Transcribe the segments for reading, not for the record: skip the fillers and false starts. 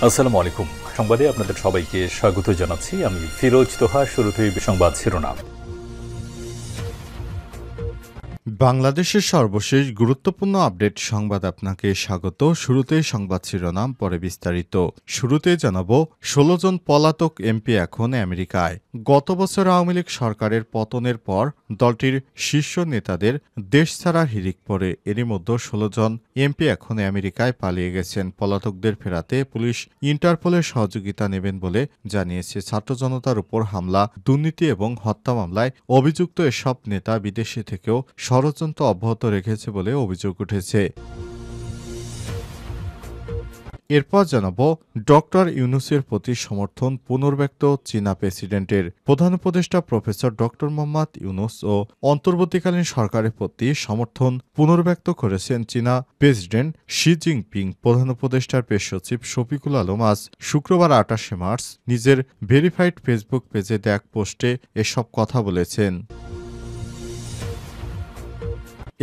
আসসালামু আলাইকুম। সংবাদে আপনাদের সবাইকে স্বাগত জানাচ্ছি। আমি ফিরোজ তোহা। শুরুতেই সংবাদ শিরোনাম। বাংলাদেশের সর্বশেষ গুরুত্বপূর্ণ আপডেট সংবাদ আপনাকে স্বাগত। শুরুতেই সংবাদ শিরোনাম, পরে বিস্তারিত। শুরুতে জানাবো ১৬ জন পলাতক এমপি এখন আমেরিকায়। গত বছর আওয়ামী লীগ সরকারের পতনের পর দলটির শীর্ষ নেতাদের দেশ ছাড়া হিড়িক পড়ে। এরই মধ্যে ১৬ জন এমপি এখন আমেরিকায় পালিয়ে গেছেন। পলাতকদের ফেরাতে পুলিশ ইন্টারপোলের সহযোগিতা নেবেন বলে জানিয়েছে। ছাত্র জনতার উপর হামলা, দুর্নীতি এবং হত্যা মামলায় অভিযুক্ত এসব নেতা বিদেশে থেকেও ষড়যন্ত্র অব্যাহত রেখেছে বলে অভিযোগ উঠেছে। এরপর জানাবো ডক্টর ইউনূসের প্রতি সমর্থন পুনর্ব্যক্ত চীনা প্রেসিডেন্টের। প্রধান উপদেষ্টা প্রফেসর ডক্টর মোহাম্মদ ইউনূস ও অন্তর্বর্তীকালীন সরকারের প্রতি সমর্থন পুনর্ব্যক্ত করেছেন চীনা প্রেসিডেন্ট শি জিনপিং। প্রধান উপদেষ্টার প্রেস সচিব শফিকুল আলম আজ শুক্রবার ২৮শে মার্চ নিজের ভেরিফাইড ফেসবুক পেজে দেয়া এক পোস্টে এসব কথা বলেছেন।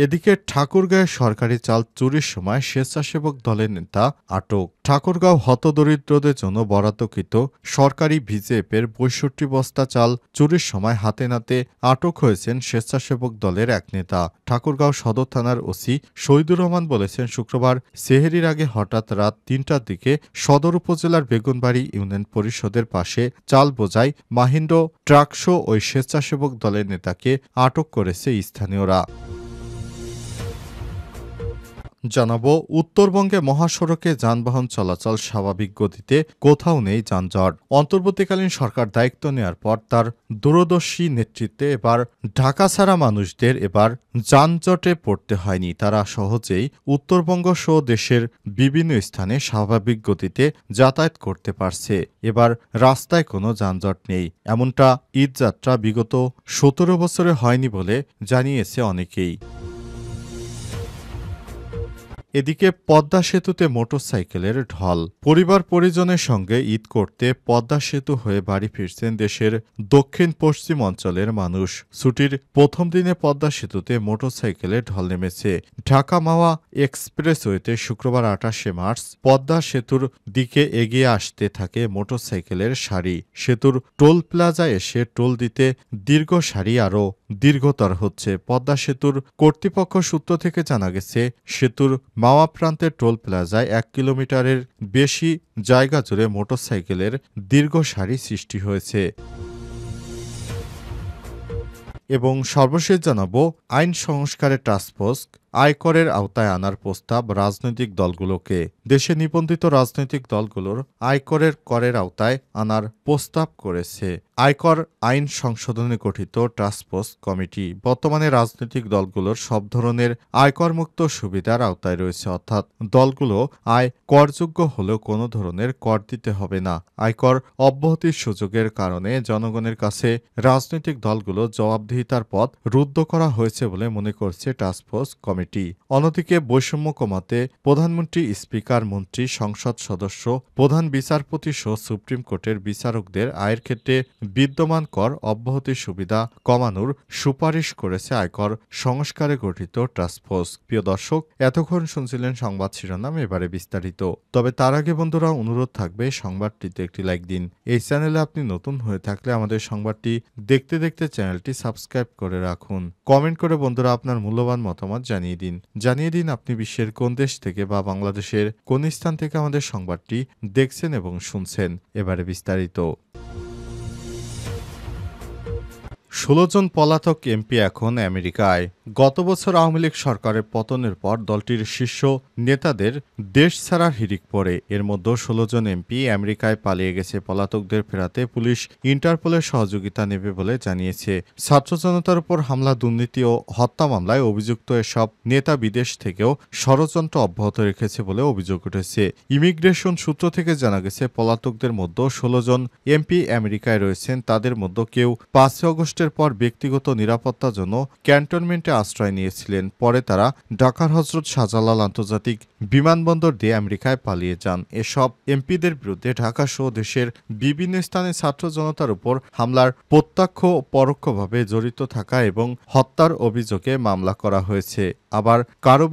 এদিকে ঠাকুরগাঁয়ে সরকারি চাল চুরির সময় স্বেচ্ছাসেবক দলের নেতা আটক। ঠাকুরগাঁও হতদরিদ্রদের জন্য বরাদ্দকৃত সরকারি ভিজেএফের ৬৫ বস্তা চাল চুরির সময় হাতে নাতে আটক হয়েছেন স্বেচ্ছাসেবক দলের এক নেতা। ঠাকুরগাঁও সদর থানার ওসি শহীদুর রহমান বলেছেন, শুক্রবার সেহরির আগে হঠাৎ রাত ৩টার দিকে সদর উপজেলার বেগুনবাড়ি ইউনিয়ন পরিষদের পাশে চাল বোঝাই মাহিন্দ্র ট্রাকসহ ওই স্বেচ্ছাসেবক দলের নেতাকে আটক করেছে স্থানীয়রা। জানাবো উত্তরবঙ্গে মহাসড়কে যানবাহন চলাচল স্বাভাবিক গতিতে, কোথাও নেই যানজট। অন্তর্বর্তীকালীন সরকার দায়িত্ব নেওয়ার পর তার দূরদর্শী নেতৃত্বে এবার ঢাকা ছাড়া মানুষদের এবার যানজটে পড়তে হয়নি। তারা সহজেই উত্তরবঙ্গ সহ দেশের বিভিন্ন স্থানে স্বাভাবিক গতিতে যাতায়াত করতে পারছে। এবার রাস্তায় কোনো যানজট নেই। এমনটা ঈদযাত্রা বিগত ১৭ বছরে হয়নি বলে জানিয়েছে অনেকেই। এদিকে পদ্মা সেতুতে মোটরসাইকেলের ঢল। পরিবার পরিজনের সঙ্গে ঈদ করতে পদ্মা সেতু হয়ে বাড়ি ফিরছেন দেশের দক্ষিণ পশ্চিম অঞ্চলের মানুষ। ছুটির প্রথম দিনে পদ্মা সেতুতে মোটরসাইকেলের ঢল নেমেছে। ঢাকা মাওয়া এক্সপ্রেসওয়েতে শুক্রবার ২৮শে মার্চ পদ্মা সেতুর দিকে এগিয়ে আসতে থাকে মোটরসাইকেলের সারি। সেতুর টোল প্লাজা এসে টোল দিতে দীর্ঘ সারি আরও দীর্ঘতর হচ্ছে। পদ্মা সেতুর কর্তৃপক্ষ সূত্র থেকে জানা গেছে, সেতুর মাওয়া প্রান্তের টোল প্লাজায় ১ কিলোমিটারের বেশি জায়গা জুড়ে মোটরসাইকেলের দীর্ঘ সারি সৃষ্টি হয়েছে। এবং সর্বশেষ জানাবো আইন সংস্কারের টাস্কফোর্স আয়করের আওতায় আনার প্রস্তাব রাজনৈতিক দলগুলোকে। দেশে নিবন্ধিত রাজনৈতিক দলগুলোর করের আওতায় আনার প্রস্তাব করেছে আয়কর আইন সংশোধনে গঠিত টাস্কফোর্স কমিটি। বর্তমানে রাজনৈতিক দলগুলোর সব ধরনের আয়করমুক্ত সুবিধার আওতায় রয়েছে, অর্থাৎ দলগুলো আয় করযোগ্য হলেও কোনো ধরনের কর দিতে হবে না। আয়কর অব্যাহতির সুযোগের কারণে জনগণের কাছে রাজনৈতিক দলগুলো জবাবদিহিতার পথ রুদ্ধ করা হয়েছে বলে মনে করছে টাস্কফোর্স কমিটি। অন্যদিকে বৈষম্য কমাতে প্রধানমন্ত্রী, স্পিকার, মন্ত্রী, সংসদ সদস্য, প্রধান বিচারপতি সহ সুপ্রিম কোর্টের বিচারকদের আয়ের ক্ষেত্রে বিদ্যমান কর অব্যাহতির সুবিধা কমানোর সুপারিশ করেছে আয়কর সংস্কারে গঠিত টাস্কফোর্স। প্রিয় দর্শক, এতক্ষণ শুনছিলেন সংবাদ শিরোনাম, এবারে বিস্তারিত। তবে তার আগে বন্ধুরা, অনুরোধ থাকবে সংবাদটিতে একটি লাইক দিন। এই চ্যানেলে আপনি নতুন হয়ে থাকলে আমাদের সংবাদটি দেখতে দেখতে চ্যানেলটি সাবস্ক্রাইব করে রাখুন। কমেন্ট করে বন্ধুরা আপনার মূল্যবান মতামত জানিয়ে দিন আপনি বিশ্বের কোন দেশ থেকে বা বাংলাদেশের কোন স্থান থেকে আমাদের সংবাদটি দেখছেন এবং শুনছেন। এবারে বিস্তারিত। ১৬ জন পলাতক এমপি এখন আমেরিকায়। গত বছর আওয়ামী লীগ সরকারের পতনের পর দলটির শীর্ষ নেতাদের দেশ ছাড়ার হিড়িক পড়ে। এর মধ্যে ১৬ জন এমপি আমেরিকায় পালিয়ে গেছে। পলাতকদের ফেরাতে পুলিশ ইন্টারপোলের সহযোগিতা নেবে বলে জানিয়েছে। ছাত্র জনতার উপর হামলা, দুর্নীতি ও হত্যা মামলায় অভিযুক্ত এসব নেতা বিদেশ থেকেও ষড়যন্ত্র অব্যাহত রেখেছে বলে অভিযোগ উঠেছে। ইমিগ্রেশন সূত্র থেকে জানা গেছে, পলাতকদের মধ্যে ১৬ জন এমপি আমেরিকায় রয়েছেন। তাদের মধ্যে কেউ ৫ আগস্টের পর ব্যক্তিগত নিরাপত্তার জন্য ক্যান্টনমেন্টে আশ্রয় নিয়েছিলেন। পরে তারা ঢাকার হজরত শাহজালাল আন্তর্জাতিক বিমানবন্দর দিয়ে আমেরিকায় পালিয়ে যান। এসব এমপিদের বিরুদ্ধে ঢাকা সহ দেশের বিভিন্ন স্থানে ছাত্র জনতার উপর হামলার প্রত্যক্ষ ও পরোক্ষভাবে জড়িত থাকা এবং হত্যার অভিযোগে মামলা করা হয়েছে। আবার কারো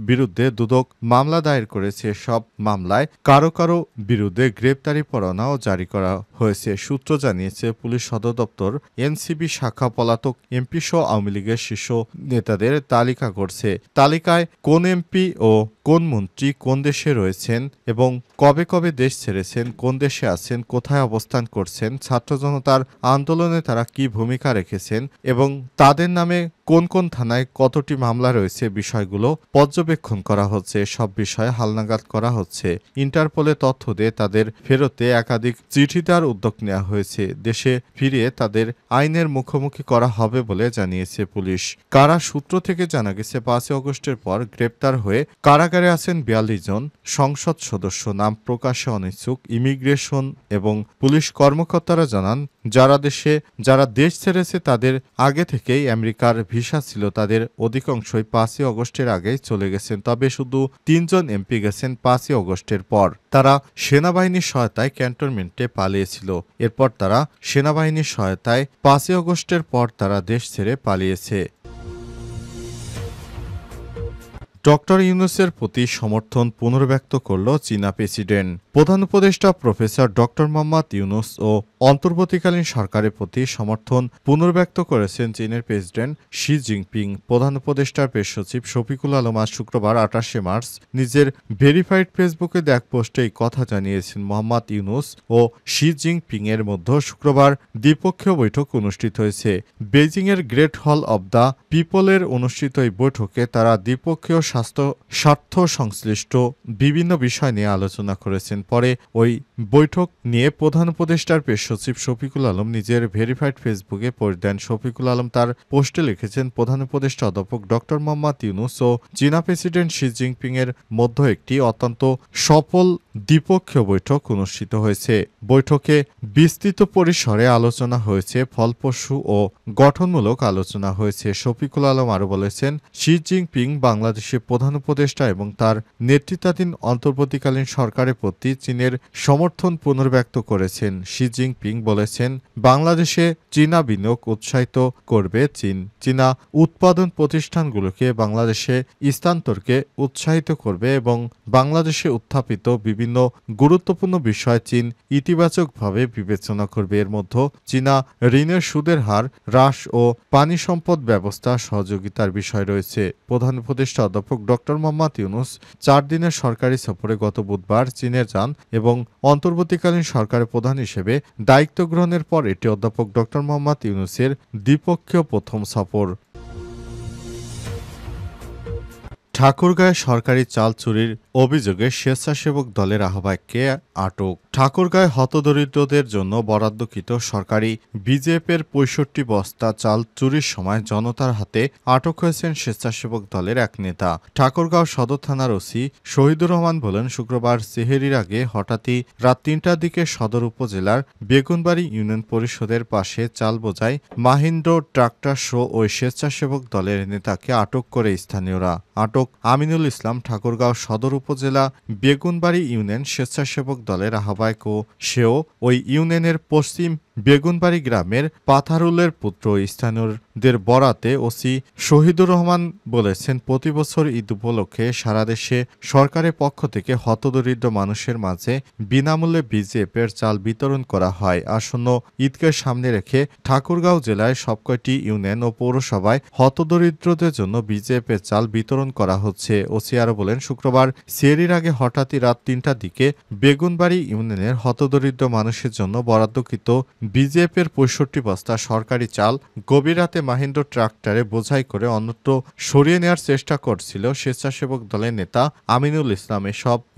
বিরুদ্ধে দুদক মামলা দায়ের করেছে। সব মামলায় কারো কারো বিরুদ্ধে গ্রেপ্তারি পরোয়ানাও জারি করা হয়েছে। সূত্র জানিয়েছে, পুলিশ সদর দপ্তর এনসিবি শাখা পলাতক এমপি সহ আওয়ামী লীগের শীর্ষ নেতাদের তালিকা করছে। তালিকায় কোন এমপি ও কোন মন্ত্রী কোন দেশে রয়েছেন এবং কবে কবে দেশ ছেড়েছেন, কোন দেশে আছেন, কোথায় অবস্থান করছেন, ছাত্র জনতার আন্দোলনে তারা কি ভূমিকা রেখেছেন এবং তাদের নামে কোন কোন থানায় কতটি মামলা রয়েছে, বিষয়গুলো পর্যবেক্ষণ করা হচ্ছে। সব বিষয়ে হালনাগাদ করা হচ্ছে। ইন্টারপোলে তথ্য দিয়ে তাদের ফেরতে একাধিক চিঠি দেওয়ার উদ্যোগ নেওয়া হয়েছে। দেশে ফিরিয়ে তাদের আইনের মুখোমুখি করা হবে বলে জানিয়েছে পুলিশ। কারা সূত্র থেকে জানা গেছে, ৫ আগস্টের পর গ্রেপ্তার হয়ে কারাগারে আছেন ৪২ জন সংসদ সদস্য। নাম প্রকাশে অনিচ্ছুক ইমিগ্রেশন এবং পুলিশ কর্মকর্তারা জানান, যারা দেশ ছেড়েছে তাদের আগে থেকেই আমেরিকার ভিসা ছিল। তাদের অধিকাংশই ৫ আগস্টের আগেই চলে গেছেন। তবে শুধু ৩ জন এমপি গেছেন ৫ আগস্টের পর। তারা সেনাবাহিনীর সহায়তায় ক্যান্টনমেন্টে পালিয়েছিল। এরপর তারা সেনাবাহিনীর সহায়তায় ৫ আগস্টের পর তারা দেশ ছেড়ে পালিয়েছে। ডক্টর ইউনূসের প্রতি সমর্থন পুনর্ব্যক্ত করল চীনা প্রেসিডেন্ট। প্রধান উপদেষ্টা প্রফেসর ডক্টর মোহাম্মদ ইউনূস ও অন্তর্বর্তীকালীন সরকারের প্রতি সমর্থন পুনর্ব্যক্ত করেছেন চীনের প্রেসিডেন্ট শি জিনপিং। প্রধান উপদেষ্টার প্রেস সচিব শফিকুল আলম আজ শুক্রবার ২৮শে মার্চ নিজের ভেরিফাইড ফেসবুকে এক পোস্টে এই কথা জানিয়েছেন। মোহাম্মদ ইউনূস ও শি জিনপিং এর মধ্যে শুক্রবার দ্বিপক্ষীয় বৈঠক অনুষ্ঠিত হয়েছে। বেইজিংয়ের গ্রেট হল অব দ্য পিপলের অনুষ্ঠিত এই বৈঠকে তারা দ্বিপক্ষীয় স্বার্থ সংশ্লিষ্ট বিভিন্ন বিষয় নিয়ে আলোচনা করেছেন। পরে ওই বৈঠক নিয়ে প্রধান উপদেষ্টার প্রেস সচিব শফিকুল আলম নিজের ভেরিফাইড ফেসবুকে পোস্ট দেন। শফিকুল আলম তার পোস্টে লিখেছেন, প্রধান উপদেষ্টা অধ্যাপক ডক্টর মোহাম্মদ ইউনূস ও চীনা প্রেসিডেন্ট শি জিনপিং এর মধ্যে একটি অত্যন্ত সফল দ্বিপক্ষীয় বৈঠক অনুষ্ঠিত হয়েছে। বৈঠকে বিস্তৃত পরিসরে আলোচনা হয়েছে, ফলপ্রসূ ও গঠনমূলক আলোচনা হয়েছে। শফিকুল আলম আরও বলেছেন, শি জিনপিং বাংলাদেশের প্রধান উপদেষ্টা এবং তার নেতৃত্বাধীন অন্তর্বর্তীকালীন সরকারের প্রতি চীনের সমর্থন পুনর্ব্যক্ত করেছেন। শি জিনপিং বলেছেন, বাংলাদেশে চীনা বিনিয়োগ উৎসাহিত করবে চীন। চীনা উৎপাদন প্রতিষ্ঠানগুলোকে বাংলাদেশে স্থানান্তরকে উৎসাহিত করবে এবং বাংলাদেশে উত্থাপিত বিভিন্ন গুরুত্বপূর্ণ বিষয় চীন ইতিবাচকভাবে বিবেচনা করবে। এর মধ্যে চীনা ঋণের সুদের হার হ্রাস ও পানি সম্পদ ব্যবস্থা সহযোগিতার বিষয় রয়েছে। প্রধান উপদেষ্টা অধ্যাপক ডক্টর মোহাম্মদ ইউনূস ৪ দিনের সরকারি সফরে গত বুধবার চীনে যান এবং অন্তর্বর্তীকালীন সরকারের প্রধান হিসেবে দায়িত্ব গ্রহণের পর এটি অধ্যাপক ডক্টর মোহাম্মদ ইউনূসের দ্বিপক্ষীয় প্রথম সফর। ঠাকুরগাঁয়ে সরকারি চাল চুরির অভিযোগে স্বেচ্ছাসেবক দলের আহ্বায়ককে আটক। ঠাকুরগাঁয়ে হতদরিদ্রদের জন্য বরাদ্দকৃত সরকারি বিজেপির ৬৫ বস্তা চাল চুরির সময় জনতার হাতে আটক হয়েছেন স্বেচ্ছাসেবক দলের এক নেতা। ঠাকুরগাঁও সদর থানার ওসি শহীদুর রহমান বলেন, শুক্রবার সেহেরির আগে হঠাৎই রাত ৩টার দিকে সদর উপজেলার বেগুনবাড়ি ইউনিয়ন পরিষদের পাশে চাল বোঝাই মাহিন্দ্র ট্রাক্টর শো ওই স্বেচ্ছাসেবক দলের নেতাকে আটক করে স্থানীয়রা। আটক আমিনুল ইসলাম ঠাকুরগাঁও সদর উপজেলা বেগুনবাড়ি ইউনিয়ন স্বেচ্ছাসেবক দলের আহ্বায়ক ও সেও ওই ইউনিয়নের পশ্চিম বেগুনবাড়ি গ্রামের পাথারুলের পুত্র। স্থানীয়দের বরাতে ওসি শহীদুর রহমান বলেছেন, প্রতি বছর ঈদ উপলক্ষে সারা দেশে সরকারের পক্ষ থেকে হতদরিদ্র মানুষের মাঝে বিনামূল্যে বিজেপির চাল বিতরণ করা হয়। আসন্ন ঈদকে সামনে রেখে ঠাকুরগাঁও জেলায় সবকটি ইউনিয়ন ও পৌরসভায় হতদরিদ্রদের জন্য বিজেপির চাল বিতরণ করা হচ্ছে। ওসি আরও বলেন, শুক্রবার সেহরির আগে হঠাৎই রাত ৩টার দিকে বেগুনবাড়ি ইউনিয়নের হতদরিদ্র মানুষের জন্য বরাদ্দকৃত বিজেপির ৬৫ বস্তা সরকারি চাল গভীর রাতে মাহিন্দ্র ট্রাক্টরে বোঝাই করে অন্যত্র সরিয়ে নেওয়ার চেষ্টা করছিল স্বেচ্ছাসেবক দলের নেতা আমিনুল ইসলাম।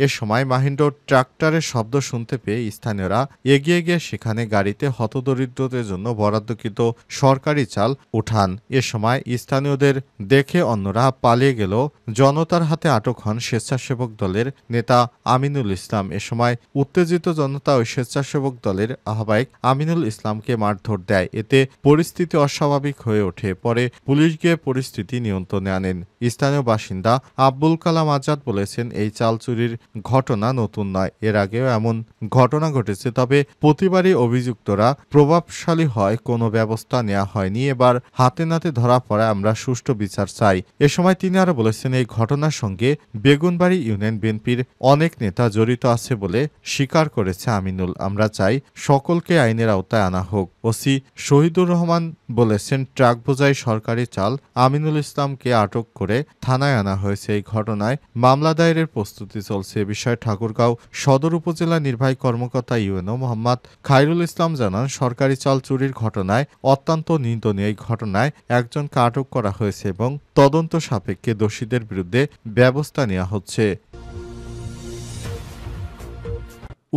এ সময় মাহিন্দ্র ট্রাক্টরের শব্দ শুনতে পেয়ে স্থানীয়রা এগিয়ে গিয়ে সেখানে গাড়িতে হতদরিদ্রদের জন্য বরাদ্দকৃত সরকারি চাল উঠান। এ সময় স্থানীয়দের দেখে অন্যরা পালিয়ে গেল। জনতার হাতে আটক হন স্বেচ্ছাসেবক দলের নেতা আমিনুল ইসলাম। এ সময় উত্তেজিত জনতা ওই স্বেচ্ছাসেবক দলের আহ্বায়ক আমিনুল আমিনুল ইসলামকে মারধর দেয়। এতে পরিস্থিতি অস্বাভাবিক হয়ে ওঠে। পরে পুলিশ গিয়ে পরিস্থিতি নিয়ন্ত্রণে আনেন। স্থানীয় বাসিন্দা আব্দুল কালাম আজাদ বলেছেন, এই চাল চুরির ঘটনা নতুন নয়, এর আগেও এমন ঘটনা ঘটেছে। তবে প্রতিবারই অভিযুক্তরা প্রভাবশালী হয়, কোনো ব্যবস্থা নেওয়া হয়নি। এবার হাতে নাতে ধরা পড়ায় আমরা সুষ্ঠু বিচার চাই। এ সময় তিনি আরো বলেছেন, এই ঘটনার সঙ্গে বেগুনবাড়ী ইউনিয়ন বিএনপির অনেক নেতা জড়িত আছে বলে স্বীকার করেছে আমিনুল। আমরা চাই সকলকে আইনের আওতায় আনা হোক। ওসি শহীদুর রহমান বলেছেন, ট্রাক বোঝাই সরকারি চাল আমিনুল ইসলামকে আটক করে থানায় আনা হয়েছে। এই ঘটনায় মামলা দায়েরের প্রস্তুতি চলছে। এ বিষয়ে ঠাকুরগাঁও সদর উপজেলা নির্বাহী কর্মকর্তা ইউএনও মোহাম্মদ খায়রুল ইসলাম জানান, সরকারি চাল চুরির ঘটনায় অত্যন্ত নিন্দনীয়। এই ঘটনায় একজনকে আটক করা হয়েছে এবং তদন্ত সাপেক্ষে দোষীদের বিরুদ্ধে ব্যবস্থা নেওয়া হচ্ছে।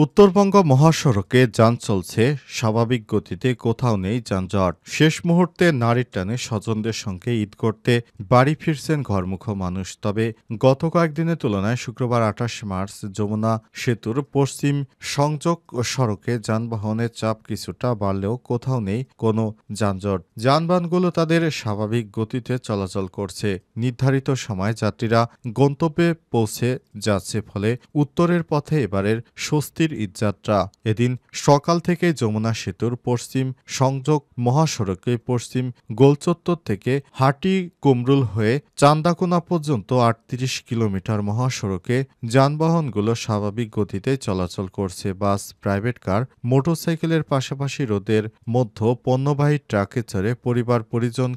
উত্তরবঙ্গ মহাসড়কে যান চলছে স্বাভাবিক গতিতে, কোথাও নেই যানজট। শেষ মুহূর্তে নারীর টানে স্বজনদের সঙ্গে ঈদ করতে বাড়ি ফিরছেন ঘরমুখ মানুষ। তবে গত কয়েকদিনের তুলনায় শুক্রবার ২৮ মার্চ যমুনা সেতুর পশ্চিম সংযোগ সড়কে যানবাহনের চাপ কিছুটা বাড়লেও কোথাও নেই কোনো যানজট। যানবাহনগুলো তাদের স্বাভাবিক গতিতে চলাচল করছে। নির্ধারিত সময় যাত্রীরা গন্তব্যে পৌঁছে যাচ্ছে, ফলে উত্তরের পথে এবারের স্বস্তির ঈদযাত্রা। এদিন সকাল থেকে যমুনা সেতুর পশ্চিম সংযোগ মহাসড়কে পশ্চিম গোলচত্বর থেকে হাটি কুমরুল হয়ে চান্দাকোনা পর্যন্ত ৩৮ কিলোমিটার মহাসড়কে যানবাহনগুলো স্বাভাবিক গতিতে চলাচল করছে। বাস, প্রাইভেট কার, মোটরসাইকেলের পাশাপাশি রোদের মধ্য পণ্যবাহী ট্রাকে চড়ে পরিবার পরিজন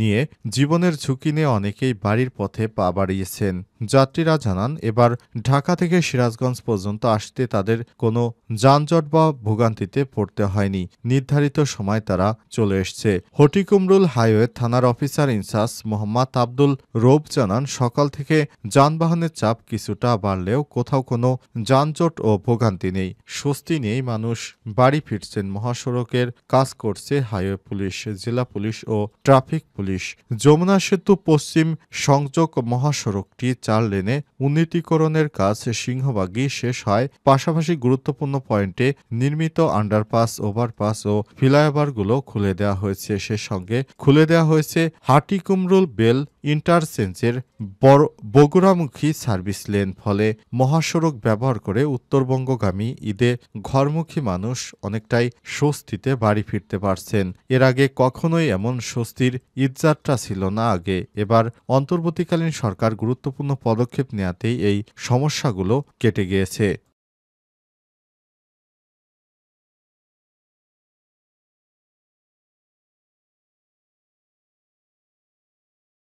নিয়ে জীবনের ঝুঁকি নিয়ে অনেকেই বাড়ির পথে পা বাড়িয়েছেন। যাত্রীরা জানান, এবার ঢাকা থেকে সিরাজগঞ্জ পর্যন্ত আসতে তাদের কোনো যানজট বা ভোগান্তিতে পড়তে হয়নি। নির্ধারিত সময় তারা চলে এসছে। হটিকুমরুল হাইওয়ে থানার অফিসার ইনচার্জ মোহাম্মদ আব্দুল রৌফ জানান, সকাল থেকে যানবাহনের চাপ কিছুটা বাড়লেও কোথাও কোনো যানজট ও ভোগান্তি নেই। স্বস্তি নেই, মানুষ বাড়ি ফিরছেন। মহাসড়কের কাজ করছে হাইওয়ে পুলিশ, জেলা পুলিশ ও ট্রাফিক পুলিশ। যমুনা সেতু পশ্চিম সংযোগ মহাসড়কটি ৪ লেনে উন্নীতীকরণের কাজ সিংহভাগই শেষ হয়। পাশাপাশি গুরুত্বপূর্ণ পয়েন্টে নির্মিত আন্ডারপাস, ওভারপাস ও ফ্লাইওভারগুলো খুলে দেওয়া হয়েছে। সে সঙ্গে খুলে দেওয়া হয়েছে হাটিকুমরুল বেল ইন্টারচেঞ্জের বগুড়ামুখী সার্ভিস লেন। ফলে মহাসড়ক ব্যবহার করে উত্তরবঙ্গগামী ঈদে ঘরমুখী মানুষ অনেকটাই স্বস্তিতে বাড়ি ফিরতে পারছেন। এর আগে কখনোই এমন স্বস্তির ঈদযাত্রা ছিল না আগে। এবার অন্তর্বর্তীকালীন সরকার গুরুত্বপূর্ণ পদক্ষেপ নেওয়াতেই এই সমস্যাগুলো কেটে গিয়েছে।